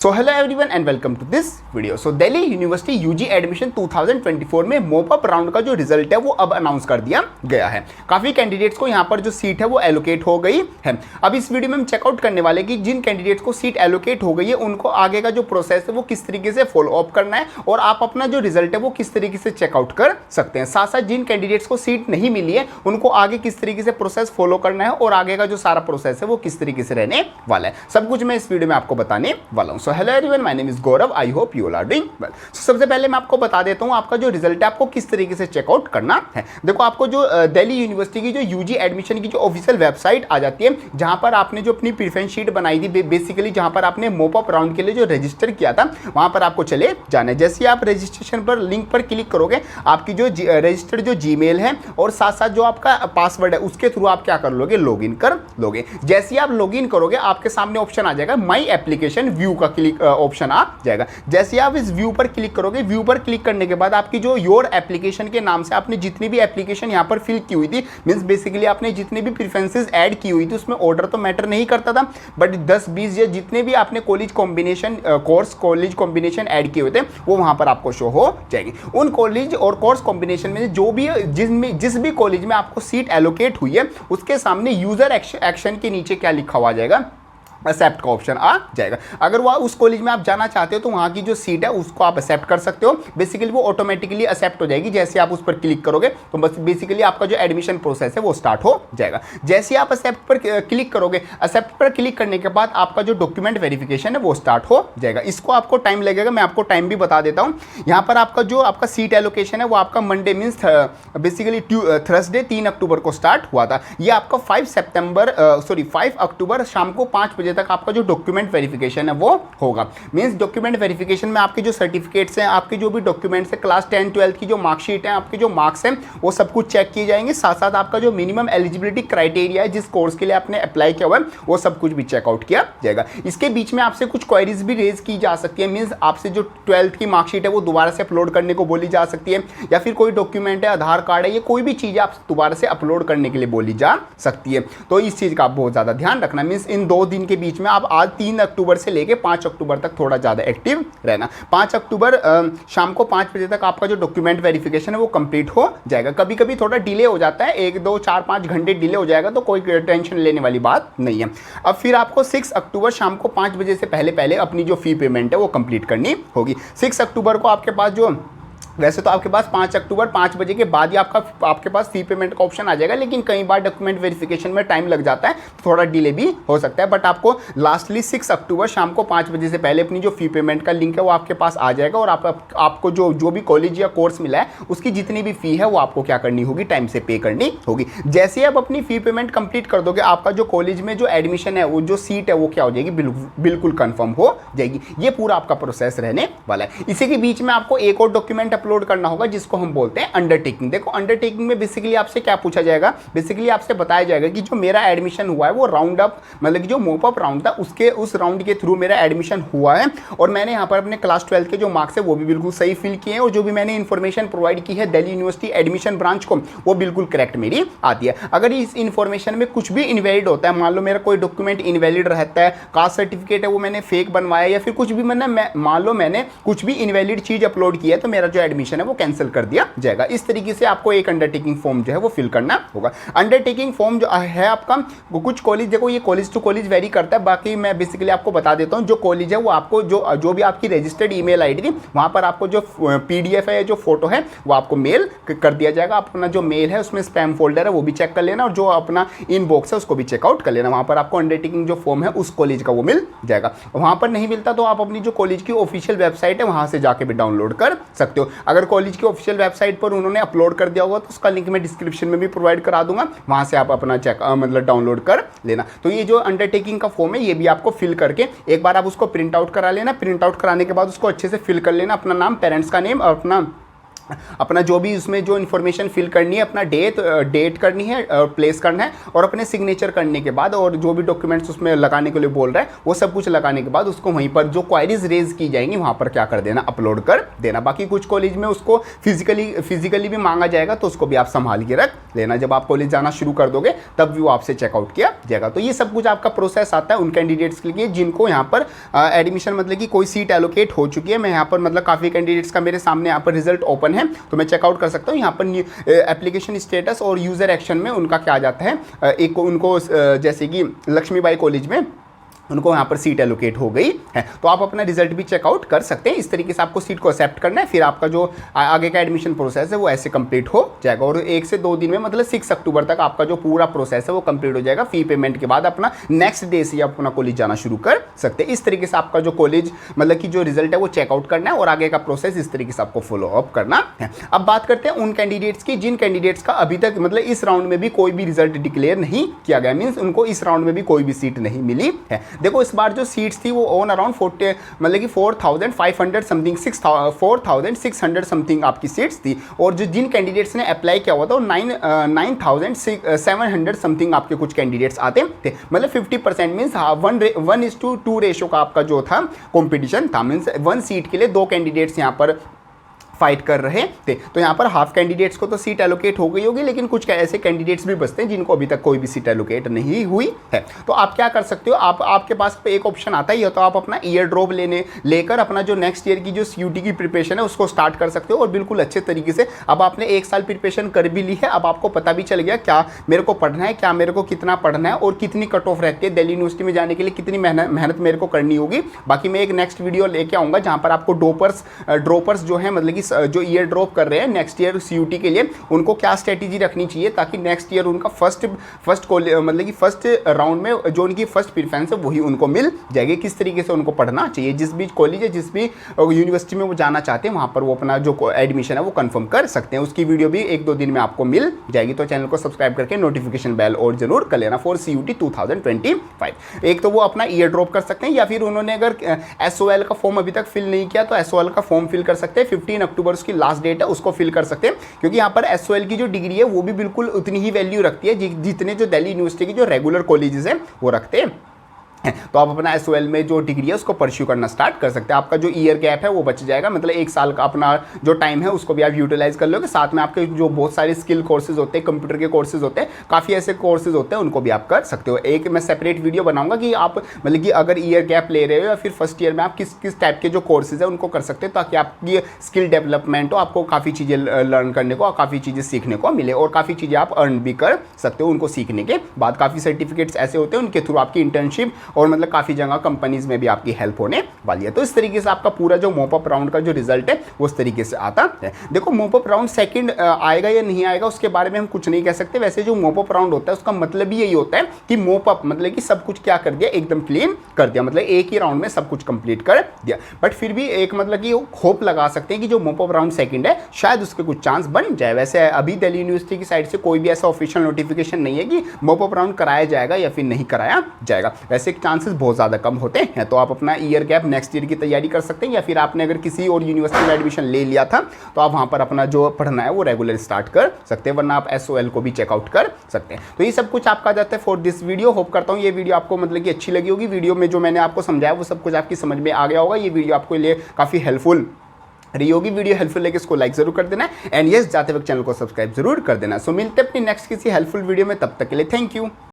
So hello everyone and welcome to this video. So Delhi university UG admission 2024 में मोप up round का जो result है वो अब अनाउंस कर दिया गया है। काफ़ी कैंडिडेट्स को यहाँ पर जो सीट है वो एलोकेट हो गई है। अब इस वीडियो में हम चेकआउट करने वाले कि जिन कैंडिडेट्स को सीट एलोकेट हो गई है उनको आगे का जो प्रोसेस है वो किस तरीके से फॉलो अप करना है और आप अपना जो रिजल्ट है वो किस तरीके से चेकआउट कर सकते हैं। साथ साथ जिन कैंडिडेट्स को सीट नहीं मिली है उनको आगे किस तरीके से प्रोसेस फॉलो करना है और आगे का जो सारा प्रोसेस है वो किस तरीके से रहने वाला है, सब कुछ मैं इस वीडियो में आपको बताने वाला हूँ। Hello everyone, my name is Gaurav, I hope you all are doing well. सबसे पहले मैं आपको बता देता हूं आपका जो रिजल्ट है आपको किस तरीके से चेकआउट करना है। देखो, आपको जो दिल्ली यूनिवर्सिटी की जो यूजी एडमिशन की जो ऑफिशियल वेबसाइट आ जाती है, जहां पर आपने जो अपनी प्रेफरेंस शीट बनाई थी, बेसिकली जहां पर आपने मोप अप राउंड के लिए जो रजिस्टर किया था वहां पर आपको चले जाना है। जैसे आप रजिस्ट्रेशन पर लिंक पर क्लिक करोगे, आपकी जो रजिस्टर्ड जो जीमेल है और साथ साथ जो आपका पासवर्ड है उसके थ्रू आप क्या कर लोगे, लॉग इन कर लोगे। जैसे आप लॉग इन करोगे आपके सामने ऑप्शन आ जाएगा माई एप्लीकेशन व्यू का क्लिक ऑप्शन आ जाएगा। जैसे आप इस व्यू पर क्लिक करोगे, व्यू पर क्लिक करने के बाद आपकी जो योर एप्लीकेशन के नाम से आपने जितनी भी एप्लीकेशन यहाँ पर फिल की हुई थी, मींस बेसिकली आपने जितनी भी प्रेफरेंसेस ऐड की हुई थी उसमें ऑर्डर तो मैटर नहीं करता था, बट 10-20 या जितने भी आपने college combination college combination add किए हुए थे वो वहां पर आपको शो हो जाएंगे। उन कॉलेज और कोर्स कॉम्बिनेशन में जो भी जिस भी कॉलेज में आपको सीट एलोकेट हुई है उसके सामने यूजर एक्शन के नीचे क्या लिखा हुआ जाएगा, एक्सेप्ट का ऑप्शन आ जाएगा। अगर वह उस कॉलेज में आप जाना चाहते हो तो वहाँ की जो सीट है उसको आप एक्सेप्ट कर सकते हो। बेसिकली वो ऑटोमेटिकली एक्सेप्ट हो जाएगी। जैसे आप उस पर क्लिक करोगे तो बस बेसिकली आपका जो एडमिशन प्रोसेस है वो स्टार्ट हो जाएगा। जैसे आप एक्सेप्ट पर क्लिक करोगे, एक्सेप्ट पर क्लिक करने के बाद आपका जो डॉक्यूमेंट वेरिफिकेशन है वो स्टार्ट हो जाएगा। इसको आपको टाइम लगेगा, मैं आपको टाइम भी बता देता हूँ। यहाँ पर आपका जो आपका सीट एलोकेशन है वो आपका मंडे मीन्स बेसिकली थर्सडे 3 अक्टूबर को स्टार्ट हुआ था। ये आपका 5 अक्टूबर शाम को 5 बजे तक आपका जो डॉक्यूमेंट वेरिफिकेशन है वो होगा। मींस डॉक्यूमेंट वेरिफिकेशन में आपके जो सर्टिफिकेट्स हैं, आपके जो भी डॉक्यूमेंट्स हैं, क्लास 10-12 की जो मार्कशीट है, आपके जो मार्क्स हैं वो सब कुछ चेक किए जाएंगे। साथ साथ आपका जो मिनिमम एलिजिबिलिटी क्राइटेरिया है जिस कोर्स के लिए आपने अप्लाई किया हुआ है वो सब कुछ भी चेकआउट किया जाएगा। इसके बीच में आपसे कुछ क्वेरीज भी रेज की जा सकती है। मींस आपसे जो 12th की मार्कशीट है वो दोबारा से अपलोड करने को बोली जा सकती है, या फिर कोई डॉक्यूमेंट है, आधार कार्ड है, ये कोई भी चीज़ आप दोबारा से अपलोड करने के लिए बोली जा सकती है। तो इस चीज़ का आप बहुत ज़्यादा ध्यान रखना। मींस इन 2 दिन के बीच में आप आज 3 अक्टूबर से लेके 5 अक्टूबर तक थोड़ा ज़्यादा एक्टिव रहना। 5 अक्टूबर शाम को 5 बजे तक आपका जो डॉक्यूमेंट वेरिफिकेशन है वो कंप्लीट हो जाएगा। कभी कभी थोड़ा डिले हो जाता है, 1, 2, 4, 5 घंटे डिले हो जाएगा, तो कोई टेंशन लेने वाली बात नहीं है। अब फिर आपको 6 अक्टूबर शाम को 5 बजे से पहले अपनी जो फी पेमेंट है वो कंप्लीट करनी होगी। 6 अक्टूबर को आपके पास जो वैसे तो आपके पास 5 अक्टूबर 5 बजे के बाद ही आपके पास फी पेमेंट का ऑप्शन आ जाएगा, लेकिन कई बार डॉक्यूमेंट वेरिफिकेशन में टाइम लग जाता है, थोड़ा डिले भी हो सकता है। बट आपको लास्टली 6 अक्टूबर शाम को 5 बजे से पहले अपनी जो फी पेमेंट का लिंक है वो आपके पास आ जाएगा और आपको जो भी कॉलेज या कोर्स मिला है उसकी जितनी भी फी है वो आपको क्या करनी होगी, टाइम से पे करनी होगी। जैसे आप अपनी फी पेमेंट कंप्लीट कर दोगे, आपका जो कॉलेज में जो एडमिशन है, वो जो सीट है वो क्या हो जाएगी, बिल्कुल कन्फर्म हो जाएगी। ये पूरा आपका प्रोसेस रहने वाला है। इसी के बीच में आपको एक और डॉक्यूमेंट अपलोड करना होगा जिसको हम बोलते हैं अंडरटेकिंग। देखो, अंडरटेकिंग में बेसिकली आपसे क्या पूछा जाएगा, बेसिकली आपसे बताया जाएगा कि जो मेरा एडमिशन हुआ है वो राउंड अप, मतलब कि जो मोप अप राउंड था उस राउंड के थ्रू मेरा एडमिशन हुआ है और मैंने यहाँ पर अपने क्लास 12 के जो मार्क्स है वो भी बिल्कुल सही फिल किए हैं और जो भी मैंने इन्फॉर्मेशन प्रोवाइड की है दिल्ली यूनिवर्सिटी एडमिशन ब्रांच को वो बिल्कुल करेक्ट मेरी आती है। अगर इस इन्फॉर्मेशन में कुछ भी इनवैलिड होता है, मान लो मेरा कोई डॉक्यूमेंट इनवैलिड रहता है, कास्ट सर्टिफिकेट है वो मैंने फेक बनवाया, या फिर कुछ भी मान लो मैंने कुछ भी इनवैलिड चीज अपलोड किया है, तो मेरा जो एडमिशन है वो कैंसिल कर दिया जाएगा। इस तरीके से आपको एक अंडरटेकिंग फॉर्म जो है वो फिल करना होगा। अंडरटेकिंग फॉर्म जो है आपका, कुछ कॉलेज, देखो ये कॉलेज टू कॉलेज वेरी करता है, बाकी मैं बेसिकली आपको बता देता हूँ। जो कॉलेज है वो आपको जो भी आपकी रजिस्टर्ड ईमेल आईडी थी वहां पर आपको जो पीडीएफ है, जो फोटो है वो आपको मेल कर दिया जाएगा। अपना जो मेल है उसमें स्पैम फोल्डर है वो भी चेक कर लेना और जो अपना इनबॉक्स है उसको भी चेकआउट कर लेना। वहां पर आपको अंडरटेकिंग जो फॉर्म है उस कॉलेज का वो मिल जाएगा। वहां पर नहीं मिलता तो आप अपनी जो कॉलेज की ऑफिशियल वेबसाइट है वहां से जाके भी डाउनलोड कर सकते हो। अगर कॉलेज की ऑफिशियल वेबसाइट पर उन्होंने अपलोड कर दिया होगा तो उसका लिंक मैं डिस्क्रिप्शन में भी प्रोवाइड करा दूंगा, वहां से आप अपना मतलब डाउनलोड कर लेना। तो ये जो अंडरटेकिंग का फॉर्म है ये भी आपको फिल करके एक बार आप उसको प्रिंट आउट करा लेना। प्रिंट आउट कराने के बाद उसको अच्छे से फिल कर लेना, अपना नाम, पेरेंट्स का नेम और अपना अपना जो भी उसमें जो इन्फॉर्मेशन फिल करनी है, अपना डेट करनी है, प्लेस करना है, और अपने सिग्नेचर करने के बाद और जो भी डॉक्यूमेंट्स उसमें लगाने के लिए बोल रहा है वो सब कुछ लगाने के बाद उसको वहीं पर जो क्वायरीज रेज की जाएंगी वहाँ पर क्या कर देना, अपलोड कर देना। बाकी कुछ कॉलेज में उसको फिजिकली भी मांगा जाएगा, तो उसको भी आप संभाल के रख लेना। जब आप कॉलेज जाना शुरू कर दोगे तब भी वो आपसे चेकआउट किया जाएगा। तो ये सब कुछ आपका प्रोसेस आता है उन कैंडिडेट्स के लिए जिनको यहाँ पर एडमिशन मतलब कि कोई सीट एलोकेट हो चुकी है। मैं यहाँ पर मतलब काफ़ी कैंडिडेट्स का मेरे सामने यहाँ पर रिजल्ट ओपन है, तो मैं चेकआउट कर सकता हूँ। यहाँ पर एप्लीकेशन स्टेटस और यूज़र एक्शन में उनका क्या जाता है, एक उनको जैसे कि लक्ष्मीबाई कॉलेज में उनको यहाँ पर सीट एलोकेट हो गई है, तो आप अपना रिजल्ट भी चेकआउट कर सकते हैं। इस तरीके से आपको सीट को एक्सेप्ट करना है, फिर आपका जो आगे का एडमिशन प्रोसेस है वो ऐसे कंप्लीट हो जाएगा। और 1 से 2 दिन में मतलब 6 अक्टूबर तक आपका जो पूरा प्रोसेस है वो कंप्लीट हो जाएगा। फी पेमेंट के बाद अपना नेक्स्ट डे से आप अपना कॉलेज जाना शुरू कर सकते हैं। इस तरीके से आपका जो कॉलेज मतलब कि जो रिजल्ट है वो चेकआउट करना है और आगे का प्रोसेस इस तरीके से आपको फॉलो अप करना है। अब बात करते हैं उन कैंडिडेट्स की जिन कैंडिडेट्स का अभी तक मतलब इस राउंड में भी कोई भी रिजल्ट डिक्लेयर नहीं किया गया, मीन्स उनको इस राउंड में भी कोई भी सीट नहीं मिली है। देखो इस बार जो सीट्स थी वो ऑन अराउंड 40 मतलब कि 4500 समथिंग 4600 समथिंग आपकी सीट्स थी। और जो जिन कैंडिडेट्स ने अप्लाई किया हुआ था वो 9700 समथिंग आपके कुछ कैंडिडेट्स आते थे। मतलब 50% मीन्स 1:2 रेशो का आपका जो था कॉम्पिटिशन था, मीन्स 1 सीट के लिए 2 कैंडिडेट्स यहाँ पर फाइट कर रहे थे। तो यहाँ पर हाफ कैंडिडेट्स को तो सीट एलोकेट हो गई होगी, लेकिन कुछ ऐसे कैंडिडेट्स भी बचते हैं जिनको अभी तक कोई भी सीट एलोकेट नहीं हुई है। तो आप क्या कर सकते हो, आपके पास एक ऑप्शन आता है, या तो आप अपना ईयर ड्रॉप लेकर अपना जो नेक्स्ट ईयर की जो CUT की प्रिपरेशन है उसको स्टार्ट कर सकते हो। और बिल्कुल अच्छे तरीके से अब आपने 1 साल प्रिपरेशन कर भी ली है, अब आपको पता भी चल गया क्या मेरे को पढ़ना है, क्या मेरे को कितना पढ़ना है और कितनी कट ऑफ रहती है, दिल्ली यूनिवर्सिटी में जाने के लिए कितनी मेहनत मेरे को करनी होगी। बाकी मैं एक नेक्स्ट वीडियो लेके आऊँगा जहाँ पर आपको ड्रॉपर्स जो है मतलब कि जो ईयर ड्रॉप कर रहे हैं नेक्स्ट ईयर CUT के लिए उनको क्या स्ट्रेटेजी रखनी चाहिए ताकि नेक्स्ट ईयर उनका फर्स्ट मतलब कि फर्स्ट राउंड में जो उनकी फर्स्ट प्रेफरेंस है वही उनको मिल जाएगी। किस तरीके से उनको पढ़ना चाहिए, जिस भी कॉलेज है जिस भी यूनिवर्सिटी में वो जाना चाहते हैं वहाँ पर वो अपना जो एडमिशन है वो कंफर्म कर सकते हैं। उसकी वीडियो भी 1-2 दिन में आपको मिल जाएगी। तो चैनल को सब्सक्राइब करके नोटिफिकेशन बेल और जरूर कर लेना फॉर CUT 2025। एक तो वो अपना ईयर ड्रॉप कर सकते हैं, या फिर उन्होंने अगर SOL का फॉर्म अभी तक फिल नहीं किया तो SOL का फॉर्म फिल कर सकते हैं। 15 अक्टूबर उसकी लास्ट डेट है, उसको फिल कर सकते हैं। क्योंकि यहाँ पर SOL की जो डिग्री है वो भी बिल्कुल उतनी ही वैल्यू रखती है जितने जो दिल्ली यूनिवर्सिटी की जो रेगुलर कॉलेजेस हैं वो रखते हैं। तो आप अपना SOL में जो डिग्री है उसको परस्यू करना स्टार्ट कर सकते हैं। आपका जो ईयर गैप है वो बच जाएगा, मतलब 1 साल का अपना जो टाइम है उसको भी आप यूटिलाइज कर लोगे। साथ में आपके जो बहुत सारे स्किल कोर्सेज होते हैं, कंप्यूटर के कोर्सेज होते हैं, काफ़ी ऐसे कोर्सेज होते हैं, उनको भी आप कर सकते हो। एक मैं सेपरेट वीडियो बनाऊंगा कि आप मतलब कि अगर ईयर गैप ले रहे हो या फिर फर्स्ट ईयर में आप किस टाइप के जो कोर्सेज है उनको कर सकते हो ताकि आपकी स्किल डेवलपमेंट हो, आपको काफ़ी चीज़ें लर्न करने को और काफ़ी चीज़ें सीखने को मिले और काफ़ी चीज़ें आप अर्न भी कर सकते हो उनको सीखने के बाद। काफ़ी सर्टिफिकेट्स ऐसे होते हैं उनके थ्रू आपकी इंटर्नशिप और मतलब काफ़ी जगह कंपनीज में भी आपकी हेल्प होने वाली है। तो इस तरीके से आपका पूरा जो मॉपअप राउंड का जो रिजल्ट है वो उस तरीके से आता है। देखो मॉपअप राउंड सेकंड आएगा या नहीं आएगा उसके बारे में हम कुछ नहीं कह सकते। वैसे जो मॉपअप राउंड होता है उसका मतलब ही यही होता है कि मॉपअप मतलब कि सब कुछ क्या कर दिया, एकदम क्लीन कर दिया, मतलब एक ही राउंड में सब कुछ कंप्लीट कर दिया। बट फिर भी एक मतलब कि होप लगा सकते हैं कि जो मॉपअप राउंड सेकंड है शायद उसके कुछ चांस बन जाए। वैसे अभी दिल्ली यूनिवर्सिटी की साइड से कोई भी ऐसा ऑफिशियल नोटिफिकेशन नहीं है कि मॉपअप राउंड कराया जाएगा या फिर नहीं कराया जाएगा। वैसे चांसेस बहुत ज़्यादा कम होते हैं। तो आप अपना ईयर गैप नेक्स्ट ईयर की तैयारी कर सकते हैं, या फिर आपने अगर किसी और यूनिवर्सिटी में एडमिशन ले लिया था तो आप वहाँ पर अपना जो पढ़ना है वो रेगुलर स्टार्ट कर सकते हैं, वरना आप SOL को भी चेकआउट कर सकते हैं। तो ये सब कुछ आपका जाता है फॉर दिस वीडियो। होप करता हूँ ये वीडियो आपको मतलब कि अच्छी लगी होगी। वीडियो में जो मैंने आपको समझाया वो सब कुछ आपकी समझ में आ गया होगा। ये वीडियो आपके लिए काफ़ी हेल्पफुल रही होगी। वीडियो हेल्पफुल लगे इसको लाइक जरूर कर देना एंड यस जाते वक्त चैनल को सब्सक्राइब जरूर कर देना। सो मिलते हैं अपनी नेक्स्ट किसी हेल्पफुल वीडियो में, तब तक के लिए थैंक यू।